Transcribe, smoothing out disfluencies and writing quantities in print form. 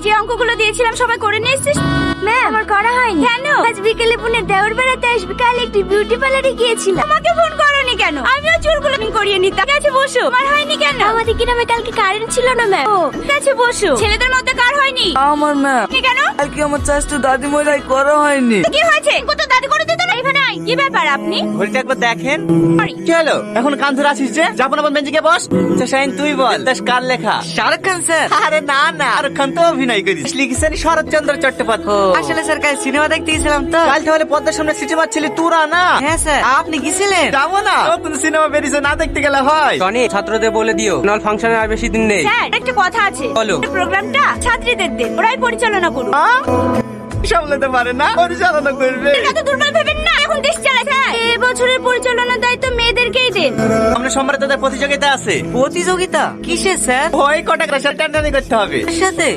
যে অঙ্কগুলো দিয়েছিলাম সবাই করে নিয়ে এসেছিস? ম্যাম আমার করা হয়নি। কেন? আজ বিকেলে বোনের দেওর বেড়াতে আসবে, কাল একটি বিউটি পার্লারে গিয়েছিলাম। আমাকে ফোন করোনি কেন? আমিও চুলগুলো করিয়ে নিতাম। ঠিক আছে বসো। আমার হয়নি কেন? আমাদের গ্রামে কালকে কারেন্ট ছিল না ম্যাম। ও ঠিক আছে বসো। ছেলেদের মধ্যে কার হয়নি? আমার ম্যাম কেন? কালকে আমার চাষটা দাদি মরাই করা হয়নি। কি হয়েছে? কত দাদি করে দিত না? এখানে আই। কি ব্যাপার আপনি? ঘড়িটা একবার দেখেন। সরি। কি হলো? এখন কান ধরে আসিস যে? যাবো না বেঞ্চে গিয়ে বস। আচ্ছা শাহিন তুই বল, দেশ কার লেখা? শাহরুখ খান স্যার। আরে না না, শাহরুখ খান তো অভিনয় করিস। লিখেছেন শরৎচন্দ্র চট্টোপাধ্যায়। আসলে স্যার কাল সিনেমা দেখতে গেছিলাম তো। কাল তাহলে পদ্মার সামনে সিটি মারছিলি তোরা না? হ্যাঁ স্যার, আপনি গেছিলেন? যাবো না, নতুন সিনেমা বেরিয়েছে, না দেখতে গেলে হয়? টনি ছাত্রদের বলে দিও নল ফাংশনের আর বেশি দিন নেই। স্যার একটা কথা আছে। বলো। এই প্রোগ্রামটা ছাত্রীদের দেন, ওরাই পরিচালনা করুন। সামলাতে পারে না, পরিচালনা করবে। এত দুর্বল ভেবেন না, এখন দেশ চালাচ্ছে। এই বছরের পরিচালনার দায়িত্ব মেয়েদেরকেই দেন। সামনে সোমবারে তোদের প্রতিযোগিতা আছে। প্রতিযোগিতা কিসের স্যার? ওই কটাক রাশার টান্ডানি করতে হবে। সাথে